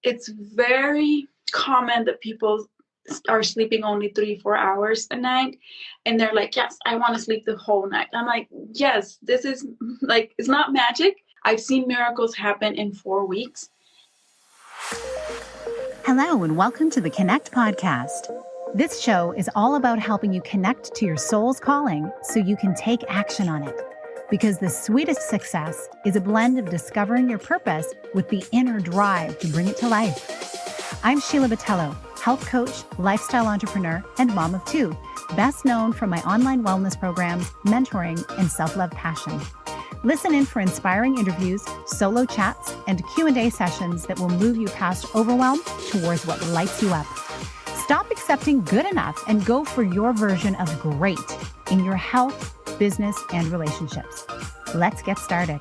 it's very common that people are sleeping only 3-4 hours a night, and they're like, yes, I want to sleep the whole night. I'm like, yes, this is like, it's not magic. I've seen miracles happen in 4 weeks. Hello, and welcome to the Connect podcast. This show is all about helping you connect to your soul's calling so you can take action on it. Because the sweetest success is a blend of discovering your purpose with the inner drive to bring it to life. I'm Sheila Botello, health coach, lifestyle entrepreneur, and mom of 2, best known for my online wellness programs, mentoring, and self-love passion. Listen in for inspiring interviews, solo chats, and Q&A sessions that will move you past overwhelm towards what lights you up. Stop accepting good enough and go for your version of great in your health, business, and relationships. Let's get started.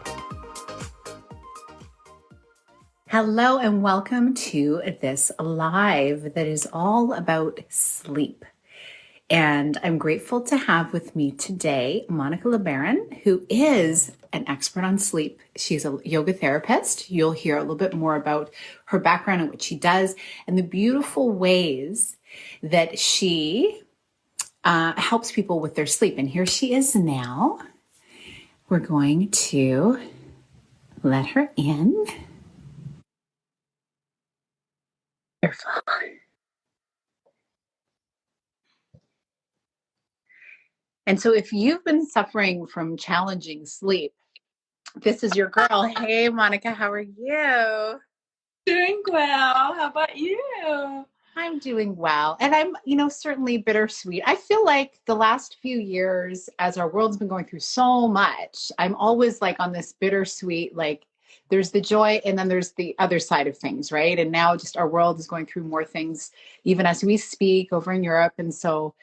Hello, and welcome to this live that is all about sleep. And I'm grateful to have with me today Monica LeBaron, who is an expert on sleep. She's a yoga therapist. You'll hear a little bit more about her background and what she does and the beautiful ways that she helps people with their sleep. And here she is now. We're going to let her in. Wonderful. And so if you've been suffering from challenging sleep, this is your girl. Hey, Monica, how are you? Doing well. How about you? I'm doing well. And I'm, certainly bittersweet. I feel like the last few years, as our world's been going through so much, I'm always like on this bittersweet, like there's the joy and then there's the other side of things, right? And now just our world is going through more things, even as we speak over in Europe. And so,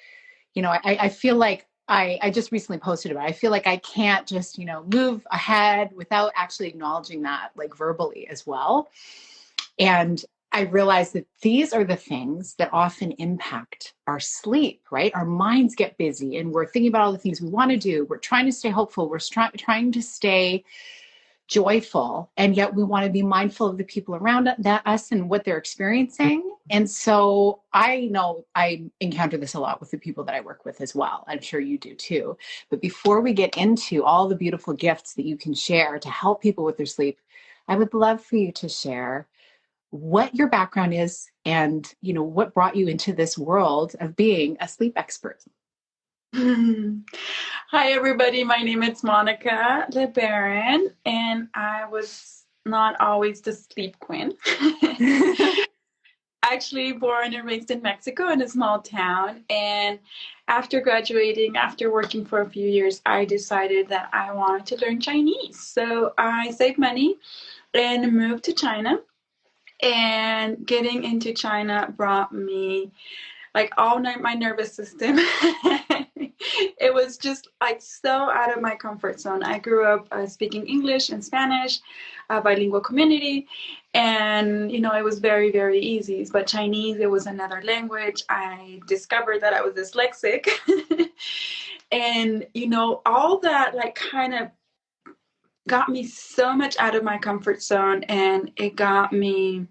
I feel like I just recently posted about it. I feel like I can't just, move ahead without actually acknowledging that like verbally as well. And I realized that these are the things that often impact our sleep, right? Our minds get busy and we're thinking about all the things we want to do. We're trying to stay hopeful. We're trying to stay joyful, and yet we want to be mindful of the people around us and what they're experiencing. And so I know I encounter this a lot with the people that I work with as well. I'm sure you do too. But before we get into all the beautiful gifts that you can share to help people with their sleep, I would love for you to share what your background is and, what brought you into this world of being a sleep expert. Hi, everybody. My name is Monica LeBaron, and I was not always the sleep queen. Actually born and raised in Mexico in a small town. And after graduating, after working for a few years, I decided that I wanted to learn Chinese. So I saved money and moved to China. And getting into China brought me like all night my nervous system. It was just like so out of my comfort zone. I grew up speaking English and Spanish, bilingual community. And, it was very, very easy. But Chinese, it was another language. I discovered that I was dyslexic. And, all that like kind of got me so much out of my comfort zone, and it got me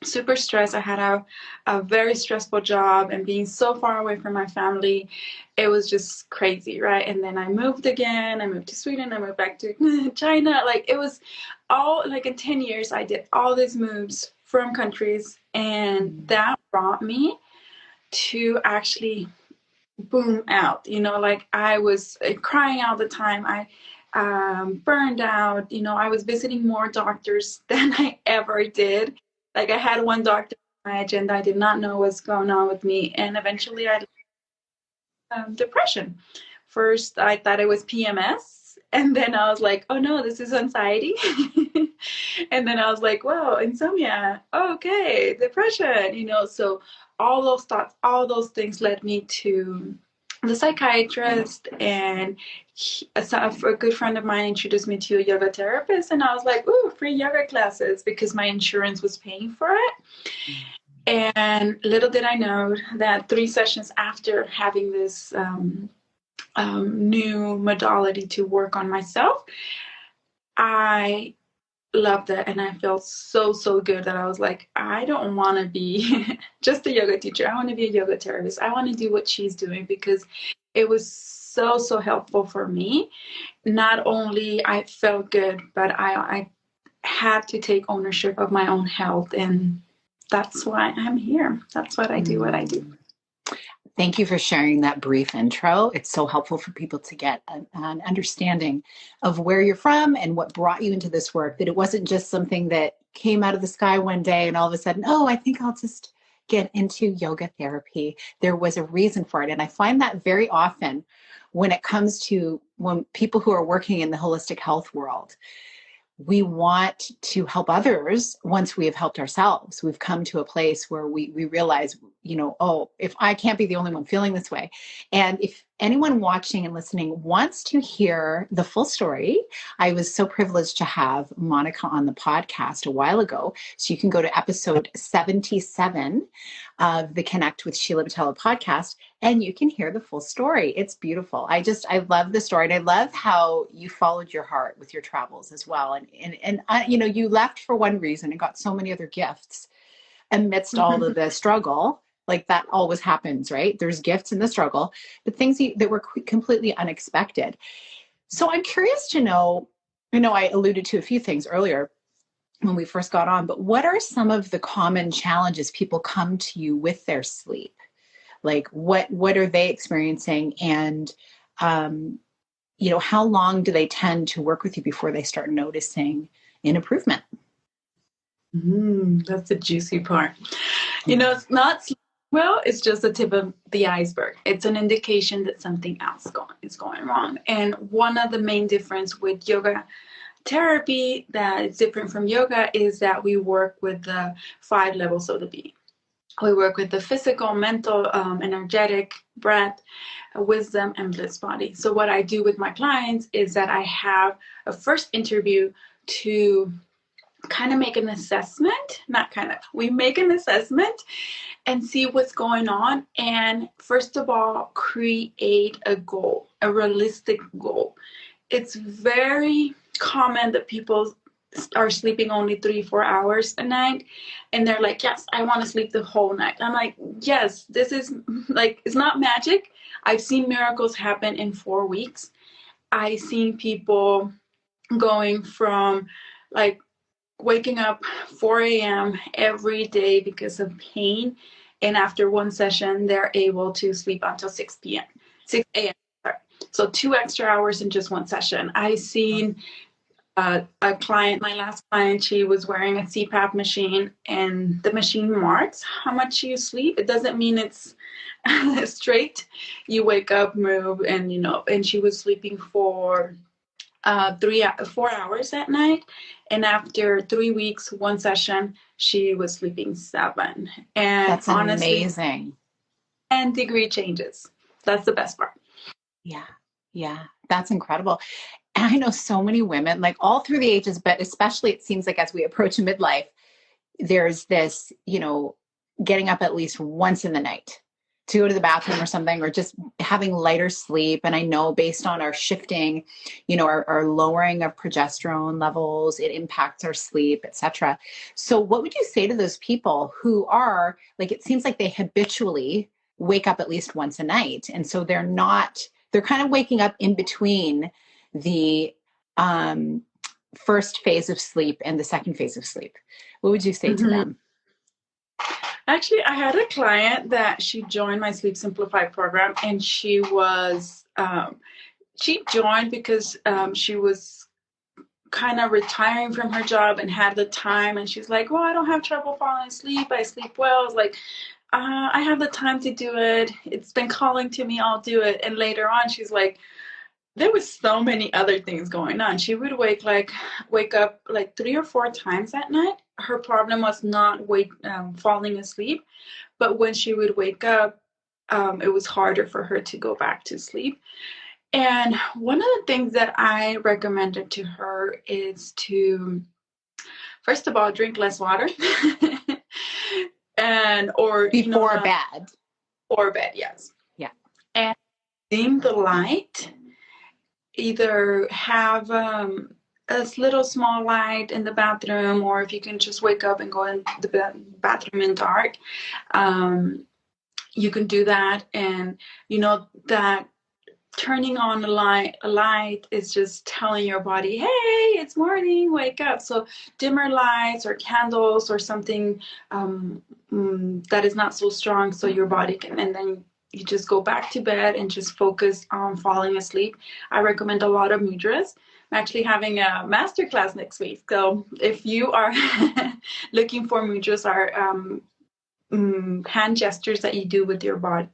super stressed. I had a very stressful job, and being so far away from my family, it was just crazy, right? And then I moved again. I moved to Sweden. I moved back to China. Like it was all like in 10 years, I did all these moves from countries, and that brought me to actually boom out. Like I was crying all the time. I burned out. I was visiting more doctors than I ever did. Like I had one doctor on my agenda. I did not know what's going on with me. And eventually I had depression. First, I thought it was PMS. And then I was like, oh no, this is anxiety. And then I was like, whoa, insomnia. Okay, depression, So all those thoughts, all those things led me to the psychiatrist, and a good friend of mine introduced me to a yoga therapist, and I was like, ooh, free yoga classes, because my insurance was paying for it. And little did I know that 3 sessions after having this new modality to work on myself, I loved it. And I felt so, so good that I was like, I don't want to be just a yoga teacher. I want to be a yoga therapist. I want to do what she's doing because it was so, so helpful for me. Not only I felt good, but I had to take ownership of my own health. And that's why I'm here. That's what I do, what I do. Thank you for sharing that brief intro. It's so helpful for people to get an understanding of where you're from and what brought you into this work, that it wasn't just something that came out of the sky one day and all of a sudden, oh, I think I'll just get into yoga therapy. There was a reason for it. And I find that very often when it comes to when people who are working in the holistic health world, we want to help others once we have helped ourselves. We've come to a place where we realize, oh, if I can't be the only one feeling this way. And if anyone watching and listening wants to hear the full story, I was so privileged to have Monica on the podcast a while ago. So you can go to episode 77 of the Connect with Sheila Batella podcast, and you can hear the full story. It's beautiful. I love the story. And I love how you followed your heart with your travels as well. And you left for one reason and got so many other gifts amidst all of the struggle. Like that always happens, right? There's gifts in the struggle, but things that were completely unexpected. So I'm curious to know, I alluded to a few things earlier when we first got on, but what are some of the common challenges people come to you with their sleep? Like what are they experiencing? And, how long do they tend to work with you before they start noticing an improvement? That's a juicy part. It's not sleep well, it's just the tip of the iceberg. It's an indication that something else is going wrong. And one of the main difference with yoga therapy that is different from yoga is that we work with the 5 levels of the being. We work with the physical, mental, energetic, breath, wisdom, and bliss body. So what I do with my clients is that I have a first interview to kind of make an assessment, we make an assessment and see what's going on. And first of all, create a goal, a realistic goal. It's very common that people are sleeping only 3-4 hours a night. And they're like, yes, I want to sleep the whole night. I'm like, yes, this is it's not magic. I've seen miracles happen in 4 weeks. I've seen people going from waking up 4 a.m. every day because of pain. And after one session, they're able to sleep until 6 a.m. So 2 extra hours in just one session. I've seen a client, my last client, she was wearing a CPAP machine, and the machine marks how much you sleep. It doesn't mean it's straight. You wake up, move, and she was sleeping for 4 hours at night. And after 3 weeks, one session, she was sleeping 7. And that's honestly, amazing. And degree changes. That's the best part. Yeah. That's incredible. And I know so many women, all through the ages, but especially it seems like as we approach midlife, there's this, getting up at least once in the night to go to the bathroom or something, or just having lighter sleep. And I know based on our shifting, our lowering of progesterone levels, it impacts our sleep, etc. So what would you say to those people who are it seems like they habitually wake up at least once a night. And so they're kind of waking up in between the first phase of sleep and the second phase of sleep. What would you say to them? Actually, I had a client that she joined my Sleep Simplified program, and she joined because she was kind of retiring from her job and had the time, and she's like, well, I don't have trouble falling asleep. I sleep well. I was like, I have the time to do it. It's been calling to me. I'll do it. And later on, she's like, there was so many other things going on. She would wake up 3 or 4 times at night. Her problem was not falling asleep, but when she would wake up, it was harder for her to go back to sleep. And one of the things that I recommended to her is to, first of all, drink less water, before bed. Or bed, yes. Yeah. And dim the light. Either have a little small light in the bathroom, or if you can just wake up and go in the bathroom in dark, um, you can do that. And that turning on a light is just telling your body, hey, it's morning, wake up. So dimmer lights or candles or something that is not so strong, so your body can, and then you just go back to bed and just focus on falling asleep. I recommend a lot of mudras. I'm actually having a masterclass next week. So if you are looking for mudras, are hand gestures that you do with your body.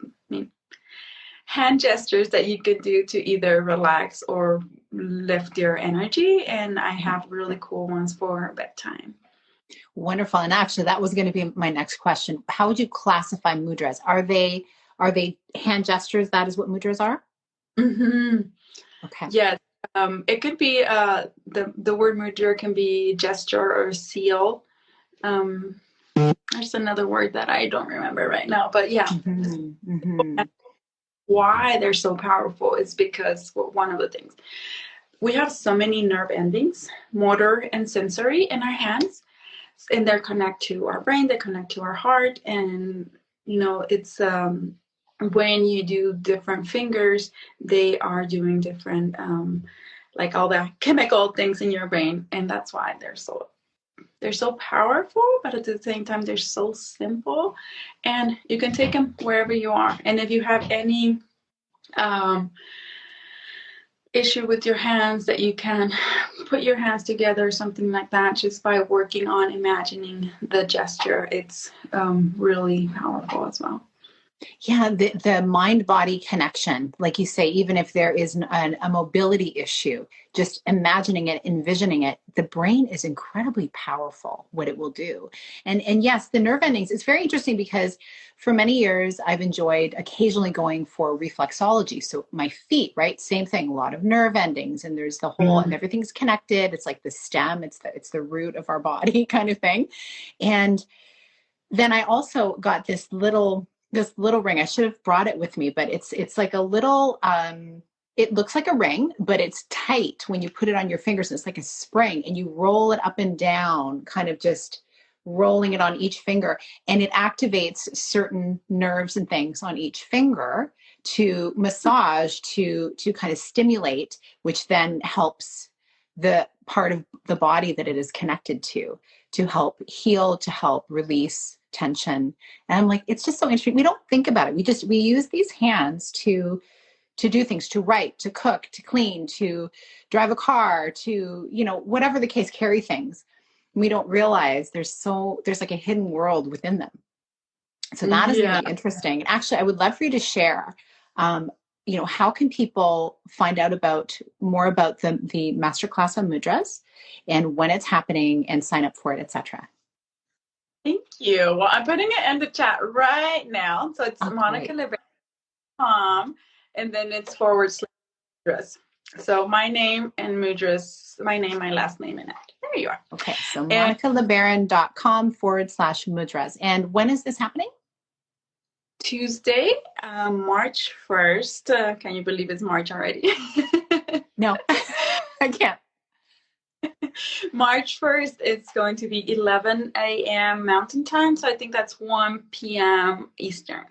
Hand gestures that you could do to either relax or lift your energy. And I have really cool ones for bedtime. Wonderful. And actually, that was going to be my next question. How would you classify mudras? Are they hand gestures? That is what mudras are? Mm-hmm. Okay. Yes. It could be the word mudra can be gesture or seal. There's another word that I don't remember right now, but yeah. Mm-hmm. Mm-hmm. Why they're so powerful is because, well, one of the things, we have so many nerve endings, motor and sensory, in our hands, and they connect to our brain, they connect to our heart. And it's when you do different fingers, they are doing different like all the chemical things in your brain, and that's why they're so powerful, but at the same time they're so simple, and you can take them wherever you are. And if you have any issue with your hands, that you can put your hands together, something like that, just by working on imagining the gesture. It's really powerful as well. Yeah, the mind-body connection, like you say, even if there is a mobility issue, just imagining it, envisioning it, the brain is incredibly powerful, what it will do. And yes, the nerve endings, it's very interesting because for many years, I've enjoyed occasionally going for reflexology. So my feet, right? Same thing, a lot of nerve endings, and there's the whole, and everything's connected. It's like the stem, it's the root of our body kind of thing. And then I also got this little ring. I should have brought it with me, but it's like a little it looks like a ring, but it's tight when you put it on your fingers. It's like a spring, and you roll it up and down, kind of just rolling it on each finger, and it activates certain nerves and things on each finger to massage, to kind of stimulate, which then helps the part of the body that it is connected to help heal, to help release tension. And I'm like, it's just so interesting. We don't think about it. We use these hands to do things, to write, to cook, to clean, to drive a car, to, whatever the case, carry things. We don't realize there's like a hidden world within them. So that is really interesting. And actually, I would love for you to share, how can people find out more about the masterclass on mudras and when it's happening and sign up for it, etc. Thank you. Well, I'm putting it in the chat right now. So it's MonicaLeBaron.com, and then it's /mudras. So my name and mudras, my name, my last name in it. There you are. Okay. So MonicaLeBaron.com /mudras. And when is this happening? Tuesday, March 1st. Can you believe it's March already? No, I can't. March 1st, it's going to be 11 a.m. Mountain Time. So I think that's 1 p.m. Eastern.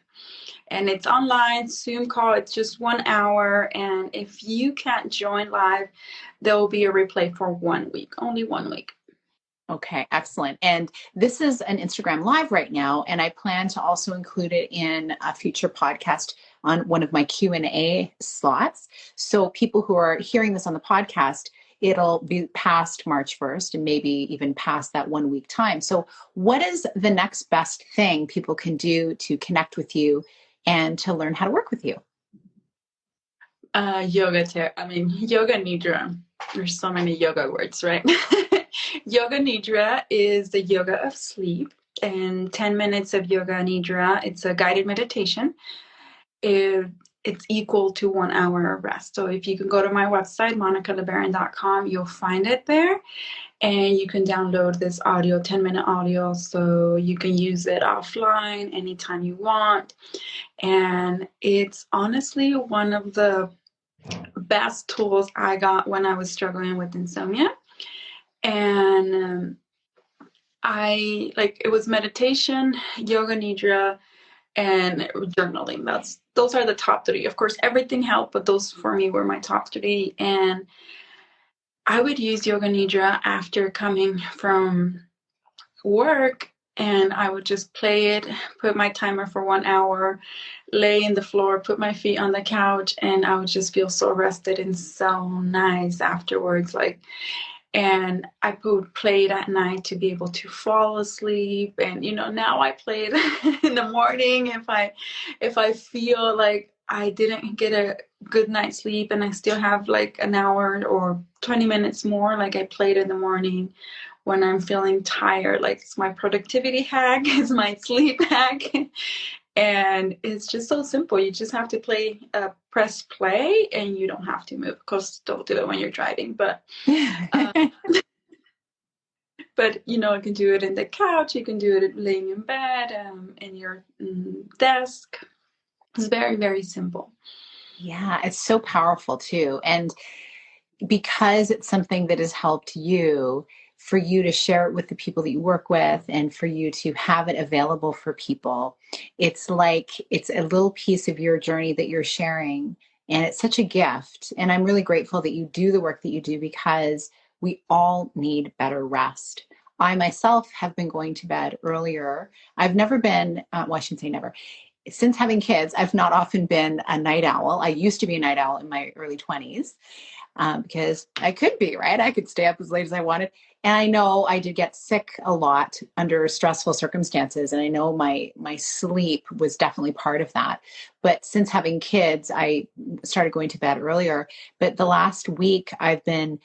And it's online, Zoom call. It's just 1 hour. And if you can't join live, there will be a replay for 1 week, only 1 week. Okay, excellent. And this is an Instagram Live right now, and I plan to also include it in a future podcast on one of my Q&A slots. So people who are hearing this on the podcast, it'll be past March 1st and maybe even past that 1 week time. So what is the next best thing people can do to connect with you and to learn how to work with you? Yoga Nidra. There's so many yoga words, right? Yoga Nidra is the yoga of sleep, and 10 minutes of Yoga Nidra, it's a guided meditation. It's equal to 1 hour of rest. So if you can go to my website, MonicaLeBaron.com, you'll find it there. And you can download this audio, 10-minute audio, so you can use it offline anytime you want. And it's honestly one of the best tools I got when I was struggling with insomnia. And it was meditation, yoga nidra, and journaling. Those are the top three. Of course, everything helped, but those for me were my top three. And I would use yoga nidra after coming from work, and I would just play it, put my timer for 1 hour, lay in the floor, put my feet on the couch, and I would just feel so rested and so nice afterwards. And I would play it at night to be able to fall asleep. And now I play it in the morning if I feel like I didn't get a good night's sleep and I still have like an hour or 20 minutes more, like I play it in the morning when I'm feeling tired. Like, it's my productivity hack, it's my sleep hack. And it's just so simple. You just have to press play, and you don't have to move. Of course, don't do it when you're driving, but you can do it in the couch. You can do it laying in bed, in your desk. It's very, very simple. Yeah, it's so powerful too. And because it's something that has helped you, for you to share it with the people that you work with and for you to have it available for people, it's like it's a little piece of your journey that you're sharing. And it's such a gift. And I'm really grateful that you do the work that you do, because we all need better rest. I myself have been going to bed earlier. I've never been, well, I shouldn't say never. Since having kids, I've not often been a night owl. I used to be a night owl in my early 20s. Because I could be, right? I could stay up as late as I wanted. And I know I did get sick a lot under stressful circumstances. And I know my sleep was definitely part of that. But since having kids, I started going to bed earlier. But the last week I've been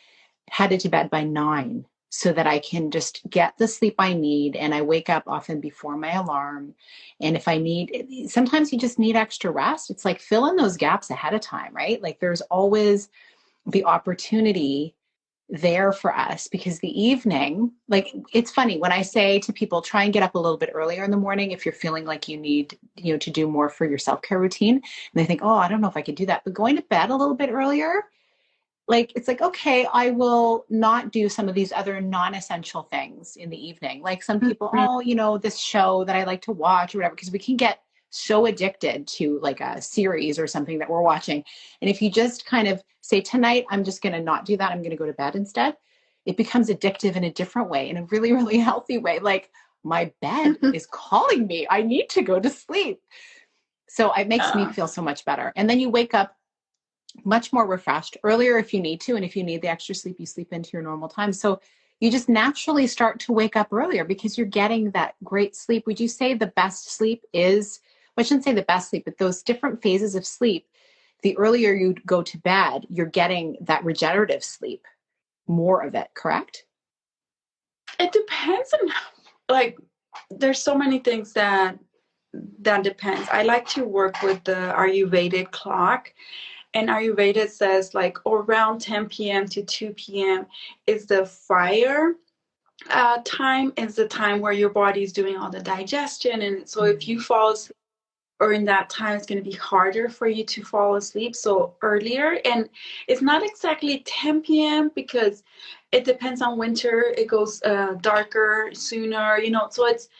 headed to bed by 9 so that I can just get the sleep I need. And I wake up often before my alarm. And if I need, sometimes you just need extra rest. It's like fill in those gaps ahead of time, right? Like there's always the opportunity there for us, because the evening, like, it's funny when I say to people, try and get up a little bit earlier in the morning if you're feeling like you need, to do more for your self-care routine. And they think, oh, I don't know if I could do that. But going to bed a little bit earlier, like, it's like, okay, I will not do some of these other non-essential things in the evening. Like some people, oh, this show that I like to watch or whatever, because we can get so addicted to like a series or something that we're watching. And if you just kind of say, tonight, I'm just going to not do that, I'm going to go to bed instead, it becomes addictive in a different way, in a really, really healthy way. Like, my bed is calling me. I need to go to sleep. So it makes me feel so much better. And then you wake up much more refreshed earlier if you need to. And if you need the extra sleep, you sleep into your normal time. So you just naturally start to wake up earlier because you're getting that great sleep. Would you say the best sleep is, I shouldn't say the best sleep, but those different phases of sleep, the earlier you go to bed, you're getting that regenerative sleep, more of it, correct? It depends on, like, there's so many things that depends. I like to work with the Ayurvedic clock. And Ayurveda says like around 10 p.m. to 2 p.m. is the fire time, is the time where your body is doing all the digestion. And so if you fall asleep or in that time, it's going to be harder for you to fall asleep. So earlier, and it's not exactly 10 p.m. because it depends on winter. It goes darker sooner, so it's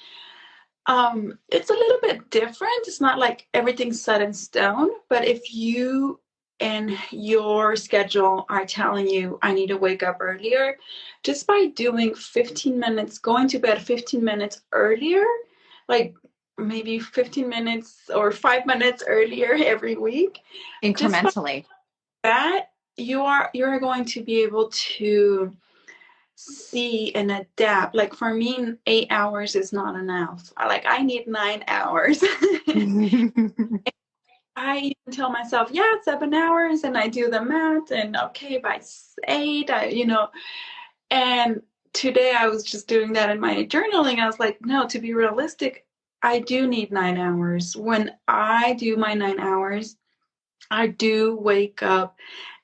a little bit different. It's not like everything's set in stone, but if you and your schedule are telling you, I need to wake up earlier, just by doing 15 minutes, going to bed 15 minutes earlier, like maybe 15 minutes or 5 minutes earlier every week, Incrementally. that you're going to be able to see and adapt. Like for me, 8 hours is not enough. I need 9 hours. I even tell myself, yeah, 7 hours, and I do the math, and okay, by 8, and today I was just doing that in my journaling. I was like, no, to be realistic, I do need 9 hours. When I do my 9 hours, I do wake up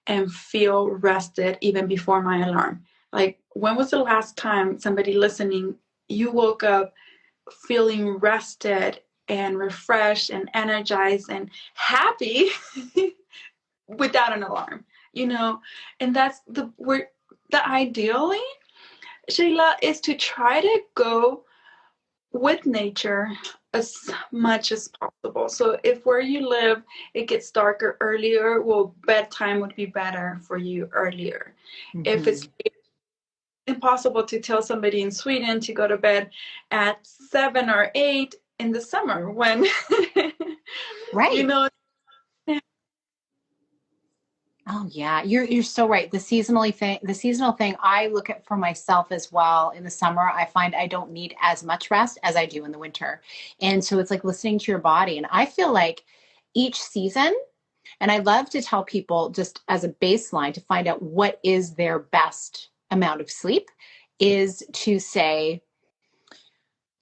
and feel rested even before my alarm. Like, when was the last time, somebody listening, you woke up feeling rested and refreshed and energized and happy without an alarm? And that's the ideally, Sheila, is to try to go with nature as much as possible. So if where you live, it gets darker earlier, well, bedtime would be better for you earlier. If Mm-hmm. it's impossible to tell somebody in Sweden to go to bed at 7 or 8 in the summer when, you Right. know. Oh yeah, you're so right. The seasonal thing, I look at for myself as well. In the summer, I find I don't need as much rest as I do in the winter. And so it's like listening to your body. And I feel like each season, and I love to tell people just as a baseline to find out what is their best amount of sleep, is to say,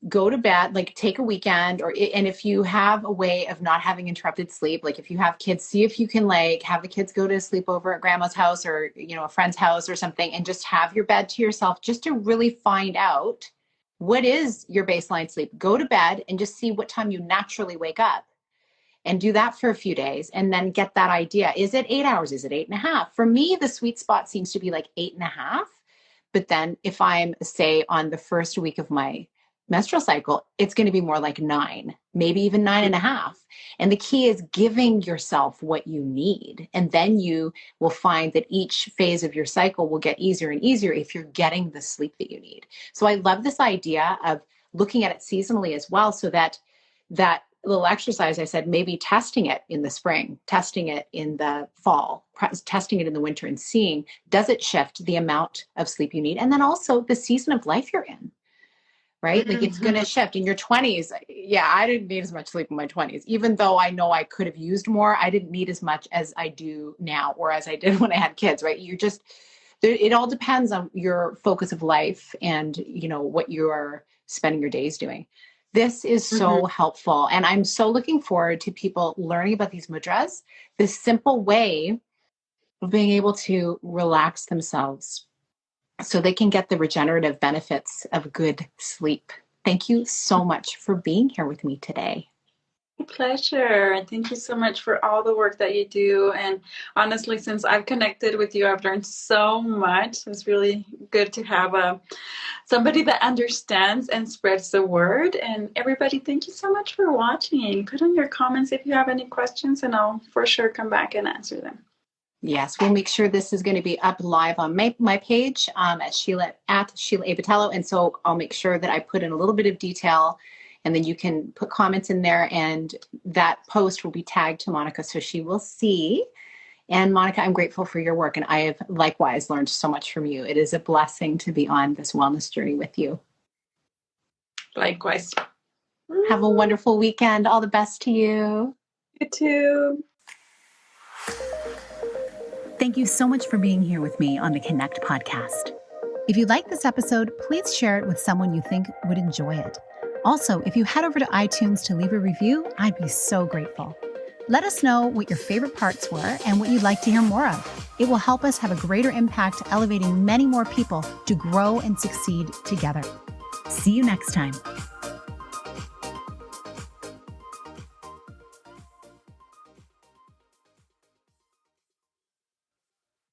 go to bed, like take a weekend, and if you have a way of not having interrupted sleep, like if you have kids, see if you can like have the kids go to sleep over at grandma's house or, a friend's house or something, and just have your bed to yourself, just to really find out what is your baseline sleep. Go to bed and just see what time you naturally wake up, and do that for a few days, and then get that idea. Is it 8 hours? Is it 8.5? For me, the sweet spot seems to be like 8.5. But then if I'm, say, on the first week of my menstrual cycle, it's going to be more like 9, maybe even 9.5. And the key is giving yourself what you need. And then you will find that each phase of your cycle will get easier and easier if you're getting the sleep that you need. So I love this idea of looking at it seasonally as well, so that little exercise I said, maybe testing it in the spring, testing it in the fall, testing it in the winter, and seeing, does it shift the amount of sleep you need? And then also the season of life you're in, right? Like it's going to shift in your 20s. Yeah, I didn't need as much sleep in my 20s, even though I know I could have used more. I didn't need as much as I do now, or as I did when I had kids, right? It all depends on your focus of life and, what you're spending your days doing. This is so helpful. And I'm so looking forward to people learning about these mudras, this simple way of being able to relax themselves so they can get the regenerative benefits of good sleep. Thank you so much for being here with me today. My pleasure. Thank you so much for all the work that you do. And honestly, since I've connected with you, I've learned so much. It's really good to have somebody that understands and spreads the word. And everybody, thank you so much for watching. Put in your comments if you have any questions, and I'll for sure come back and answer them. Yes, we'll make sure this is going to be up live on my page at Sheila Abatello. And so I'll make sure that I put in a little bit of detail, and then you can put comments in there, and that post will be tagged to Monica so she will see. And Monica, I'm grateful for your work, and I have likewise learned so much from you. It is a blessing to be on this wellness journey with you. Likewise. Have a wonderful weekend. All the best to you. You too. Thank you so much for being here with me on the Connect podcast. If you like this episode, please share it with someone you think would enjoy it. Also, if you head over to iTunes to leave a review, I'd be so grateful. Let us know what your favorite parts were and what you'd like to hear more of. It will help us have a greater impact, elevating many more people to grow and succeed together. See you next time.